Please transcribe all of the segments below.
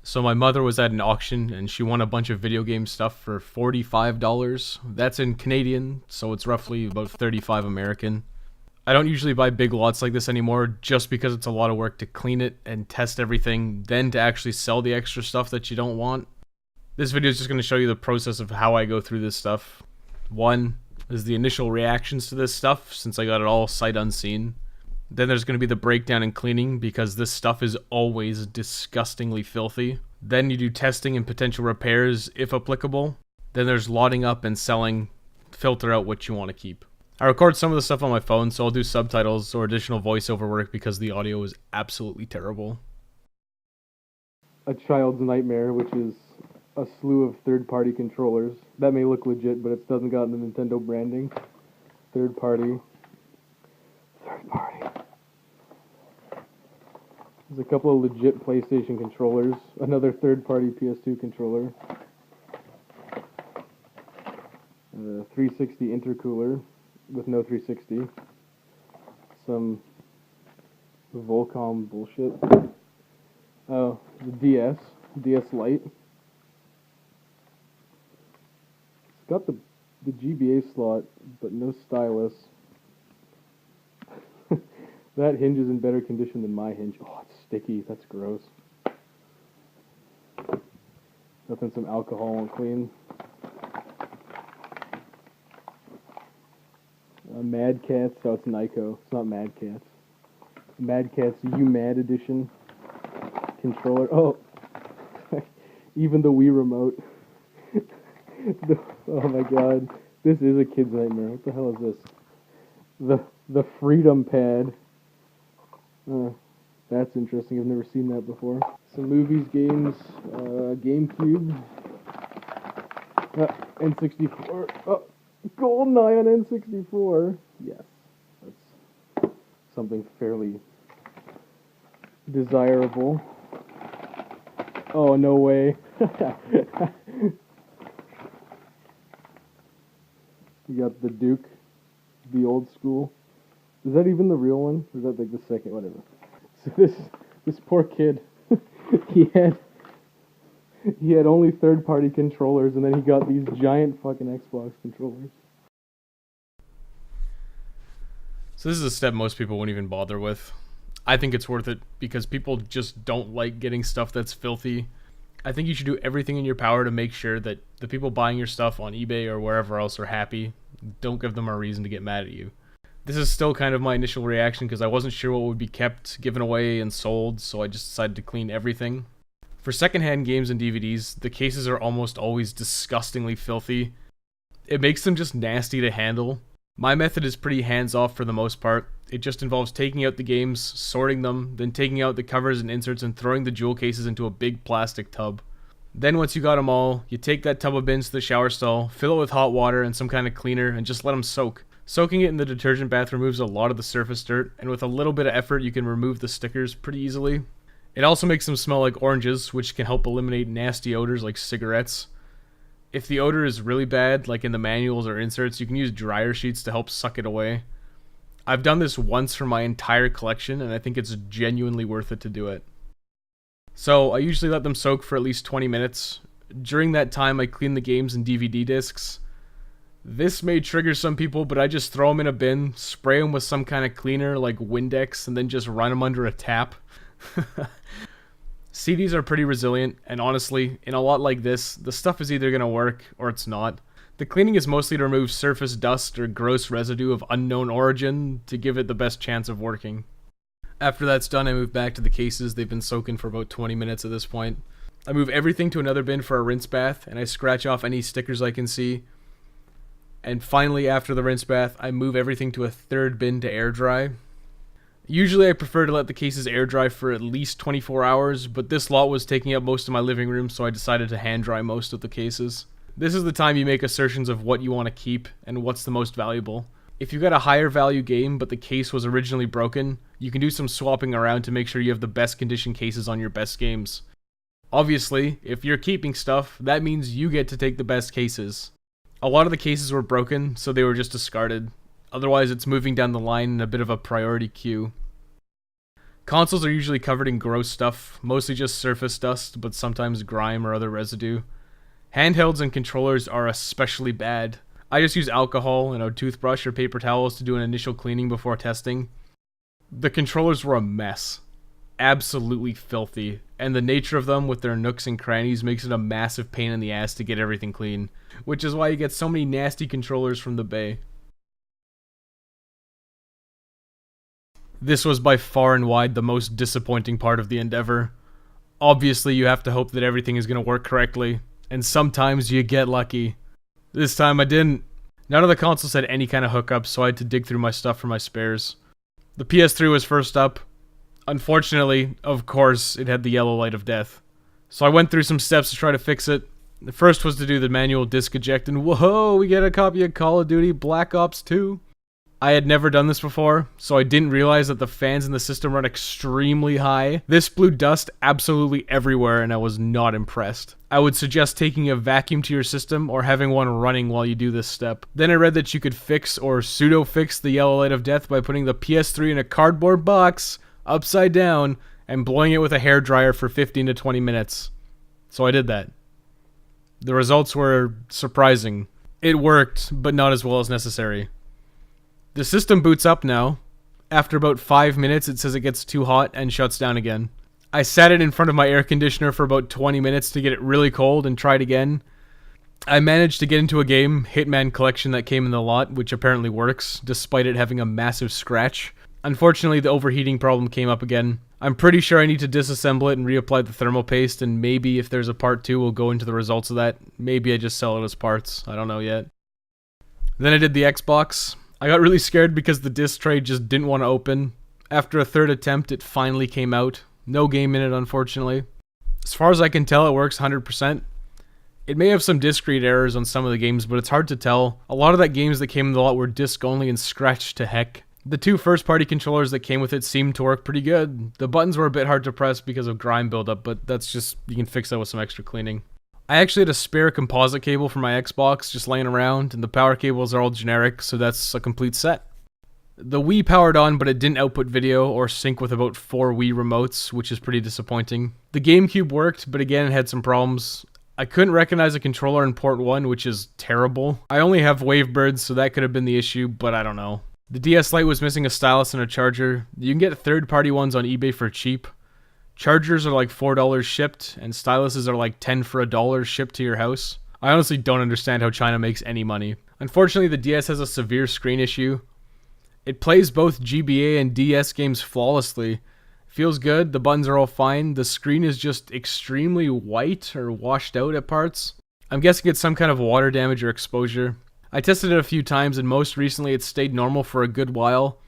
So my mother was at an auction and she won a bunch of video game stuff for $45. That's in Canadian, so it's roughly about 35 American. I don't usually buy big lots like this anymore just because it's a lot of work to clean it and test everything, then to actually sell the extra stuff that you don't want. This video is just going to show you the process of how I go through this stuff. One is the initial reactions to this stuff, since I got it all sight unseen. Then there's going to be the breakdown and cleaning, because this stuff is always disgustingly filthy. Then you do testing and potential repairs, if applicable. Then there's lotting up and selling, filter out what you want to keep. I record some of the stuff on my phone, so I'll do subtitles or additional voiceover work because the audio is absolutely terrible. A child's nightmare, which is a slew of third-party controllers. That may look legit, but it doesn't got the Nintendo branding. Third-party. There's a couple of legit PlayStation controllers. Another third-party PS2 controller. 360 intercooler with no 360. Some Volcom bullshit. Oh, the DS Lite. It's got the GBA slot, but no stylus. That hinge is in better condition than my hinge. Oh, it's sticky. That's gross. Nothing some alcohol won't clean. Mad Cats. Oh, it's Nyko. It's not Mad Cats. Mad Cats You Mad Edition controller. Oh, even the Wii remote. Oh my god. This is a kid's nightmare. What the hell is this? The Freedom Pad. That's interesting. I've never seen that before. Some movies, games, GameCube, N64. Oh, GoldenEye on N64. Yes, that's something fairly desirable. Oh, no way. You got the Duke, the old school. Is that even the real one? Or is that like the second? Whatever. So this poor kid, he had only third-party controllers, and then he got these giant fucking Xbox controllers. So this is a step most people wouldn't even bother with. I think it's worth it because people just don't like getting stuff that's filthy. I think you should do everything in your power to make sure that the people buying your stuff on eBay or wherever else are happy. Don't give them a reason to get mad at you. This is still kind of my initial reaction because I wasn't sure what would be kept, given away, and sold, so I just decided to clean everything. For secondhand games and DVDs, the cases are almost always disgustingly filthy. It makes them just nasty to handle. My method is pretty hands-off for the most part. It just involves taking out the games, sorting them, then taking out the covers and inserts and throwing the jewel cases into a big plastic tub. Then once you got them all, you take that tub of bins to the shower stall, fill it with hot water and some kind of cleaner, and just let them soak. Soaking it in the detergent bath removes a lot of the surface dirt, and with a little bit of effort you can remove the stickers pretty easily. It also makes them smell like oranges, which can help eliminate nasty odors like cigarettes. If the odor is really bad, like in the manuals or inserts, you can use dryer sheets to help suck it away. I've done this once for my entire collection, and I think it's genuinely worth it to do it. So I usually let them soak for at least 20 minutes. During that time I clean the games and DVD discs. This may trigger some people, but I just throw them in a bin, spray them with some kind of cleaner like Windex, and then just run them under a tap. CDs are pretty resilient, and honestly, in a lot like this, the stuff is either going to work or it's not. The cleaning is mostly to remove surface dust or gross residue of unknown origin to give it the best chance of working. After that's done, I move back to the cases. They've been soaking for about 20 minutes at this point. I move everything to another bin for a rinse bath, and I scratch off any stickers I can see. And finally, after the rinse bath, I move everything to a third bin to air dry. Usually I prefer to let the cases air dry for at least 24 hours, but this lot was taking up most of my living room, so I decided to hand dry most of the cases. This is the time you make assertions of what you want to keep and what's the most valuable. If you got a higher value game but the case was originally broken, you can do some swapping around to make sure you have the best condition cases on your best games. Obviously, if you're keeping stuff, that means you get to take the best cases. A lot of the cases were broken, so they were just discarded. Otherwise, it's moving down the line in a bit of a priority queue. Consoles are usually covered in gross stuff, mostly just surface dust, but sometimes grime or other residue. Handhelds and controllers are especially bad. I just use alcohol and a toothbrush or paper towels to do an initial cleaning before testing. The controllers were a mess. Absolutely filthy. And the nature of them with their nooks and crannies makes it a massive pain in the ass to get everything clean. Which is why you get so many nasty controllers from the Bay. This was by far and wide the most disappointing part of the endeavor. Obviously you have to hope that everything is going to work correctly. And sometimes you get lucky. This time I didn't. None of the consoles had any kind of hookups, so I had to dig through my stuff for my spares. The PS3 was first up. Unfortunately, of course, it had the yellow light of death. So I went through some steps to try to fix it. The first was to do the manual disk eject, and whoa, we get a copy of Call of Duty Black Ops 2. I had never done this before, so I didn't realize that the fans in the system run extremely high. This blew dust absolutely everywhere, and I was not impressed. I would suggest taking a vacuum to your system or having one running while you do this step. Then I read that you could fix or pseudo-fix the yellow light of death by putting the PS3 in a cardboard box, upside down, and blowing it with a hairdryer for 15 to 20 minutes. So I did that. The results were surprising. It worked, but not as well as necessary. The system boots up now. After about 5 minutes, it says it gets too hot and shuts down again. I sat it in front of my air conditioner for about 20 minutes to get it really cold and tried again. I managed to get into a game, Hitman Collection, that came in the lot, which apparently works, despite it having a massive scratch. Unfortunately, the overheating problem came up again. I'm pretty sure I need to disassemble it and reapply the thermal paste, and maybe if there's a part 2, we'll go into the results of that. Maybe I just sell it as parts. I don't know yet. Then I did the Xbox. I got really scared because the disc tray just didn't want to open. After a third attempt, it finally came out. No game in it, unfortunately. As far as I can tell, it works 100%. It may have some disc read errors on some of the games, but it's hard to tell. A lot of the games that came in the lot were disc only and scratched to heck. The 2 first-party controllers that came with it seemed to work pretty good. The buttons were a bit hard to press because of grime buildup, but that's just, you can fix that with some extra cleaning. I actually had a spare composite cable for my Xbox just laying around, and the power cables are all generic, so that's a complete set. The Wii powered on, but it didn't output video or sync with about 4 Wii remotes, which is pretty disappointing. The GameCube worked, but again it had some problems. I couldn't recognize a controller in port 1, which is terrible. I only have Wavebirds, so that could have been the issue, but I don't know. The DS Lite was missing a stylus and a charger. You can get third-party ones on eBay for cheap. Chargers are like $4 shipped, and styluses are like 10 for $1 shipped to your house. I honestly don't understand how China makes any money. Unfortunately, the DS has a severe screen issue. It plays both GBA and DS games flawlessly. Feels good, the buttons are all fine, the screen is just extremely white or washed out at parts. I'm guessing it's some kind of water damage or exposure. I tested it a few times, and most recently it stayed normal for a good while.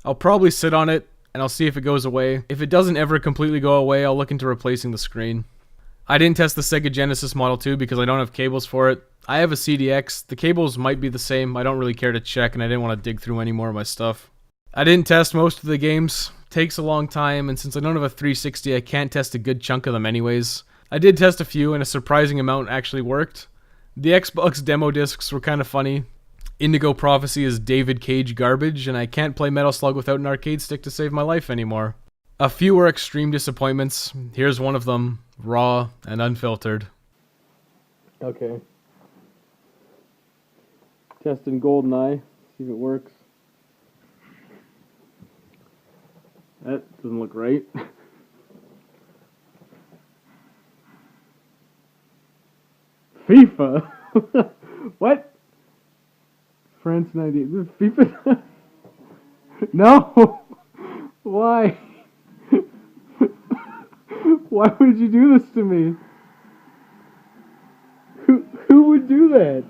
I'll probably sit on it, and I'll see if it goes away. If it doesn't ever completely go away, I'll look into replacing the screen. I didn't test the Sega Genesis Model 2 because I don't have cables for it. I have a CDX. The cables might be the same. I don't really care to check, and I didn't want to dig through any more of my stuff. I didn't test most of the games. Takes a long time, and since I don't have a 360, I can't test a good chunk of them anyways. I did test a few, and a surprising amount actually worked. The Xbox demo discs were kind of funny. Indigo Prophecy is David Cage garbage, and I can't play Metal Slug without an arcade stick to save my life anymore. A few were extreme disappointments. Here's one of them, raw and unfiltered. Okay. Testing GoldenEye, see if it works. That doesn't look right. FIFA? What? France 98. This is FIFA? No! Why? Why would you do this to me? Who would do that?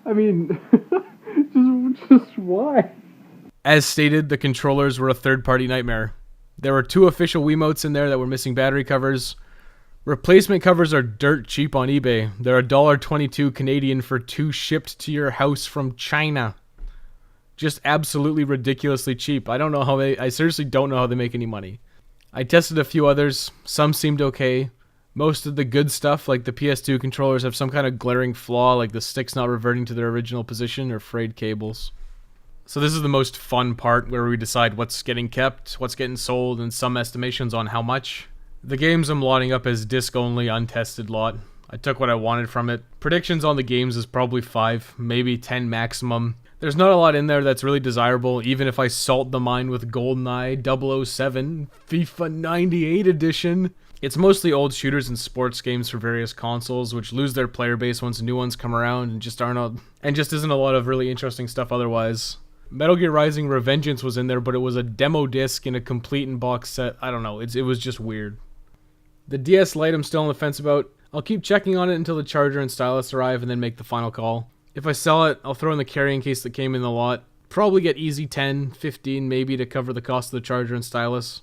I mean, just why? As stated, the controllers were a third-party nightmare. There were 2 official Wiimotes in there that were missing battery covers. Replacement covers are dirt cheap on eBay. They're $1.22 Canadian for 2 shipped to your house from China. Just absolutely ridiculously cheap. I seriously don't know how they make any money. I tested a few others. Some seemed okay. Most of the good stuff, like the PS2 controllers, have some kind of glaring flaw, like the sticks not reverting to their original position or frayed cables. So this is the most fun part where we decide what's getting kept, what's getting sold, and some estimations on how much. The games I'm lotting up as disc-only untested lot. I took what I wanted from it. Predictions on the games is probably 5, maybe 10 maximum. There's not a lot in there that's really desirable, even if I salt the mine with GoldenEye 007, FIFA 98 edition. It's mostly old shooters and sports games for various consoles, which lose their player base once new ones come around and just isn't a lot of really interesting stuff otherwise. Metal Gear Rising Revengeance was in there, but it was a demo disc in a complete in-box set. I don't know, it was just weird. The DS Lite I'm still on the fence about. I'll keep checking on it until the charger and stylus arrive and then make the final call. If I sell it, I'll throw in the carrying case that came in the lot. Probably get easy 10, 15 maybe to cover the cost of the charger and stylus.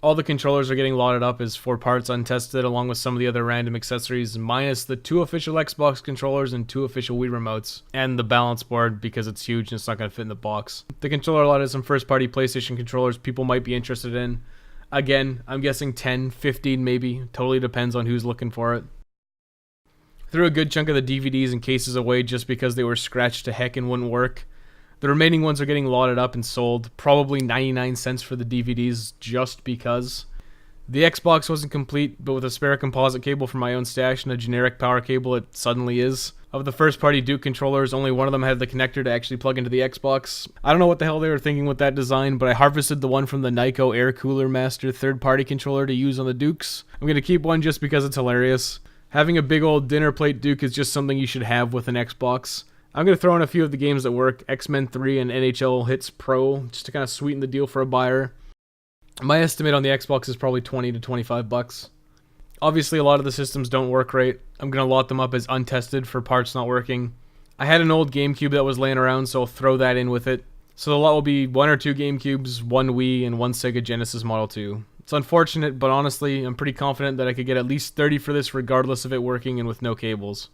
All the controllers are getting lotted up as 4 parts untested, along with some of the other random accessories, minus the 2 official Xbox controllers and 2 official Wii remotes, and the balance board because it's huge and it's not going to fit in the box. The controller lot has some first-party PlayStation controllers people might be interested in. Again, I'm guessing 10, 15 maybe, totally depends on who's looking for it. Threw a good chunk of the DVDs and cases away just because they were scratched to heck and wouldn't work. The remaining ones are getting lotted up and sold, probably 99 cents for the DVDs just because. The Xbox wasn't complete, but with a spare composite cable from my own stash and a generic power cable, it suddenly is. Of the first-party Duke controllers, only one of them had the connector to actually plug into the Xbox. I don't know what the hell they were thinking with that design, but I harvested the one from the Nyko Air Cooler Master third-party controller to use on the Dukes. I'm going to keep one just because it's hilarious. Having a big old dinner plate Duke is just something you should have with an Xbox. I'm going to throw in a few of the games that work, X-Men 3 and NHL Hits Pro, just to kind of sweeten the deal for a buyer. My estimate on the Xbox is probably $20 to $25. Obviously, a lot of the systems don't work right. I'm going to lot them up as untested for parts not working. I had an old GameCube that was laying around, so I'll throw that in with it. So the lot will be 1 or 2 GameCubes, 1 Wii, and 1 Sega Genesis Model 2. It's unfortunate, but honestly, I'm pretty confident that I could get at least 30 for this regardless of it working and with no cables.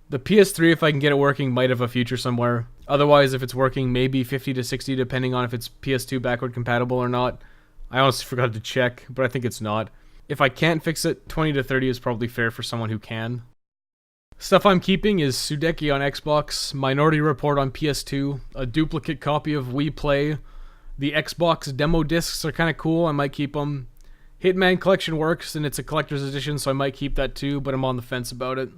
The PS3, if I can get it working, might have a future somewhere. Otherwise, if it's working, maybe 50 to 60 depending on if it's PS2 backward compatible or not. I honestly forgot to check, but I think it's not. If I can't fix it, 20 to 30 is probably fair for someone who can. Stuff I'm keeping is Sudeki on Xbox, Minority Report on PS2, a duplicate copy of Wii Play. The Xbox demo discs are kind of cool, I might keep them. Hitman Collection works, and it's a collector's edition, so I might keep that too, but I'm on the fence about it.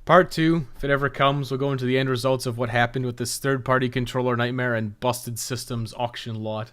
Part 2, if it ever comes, will go into the end results of what happened with this third-party controller nightmare and busted systems auction lot.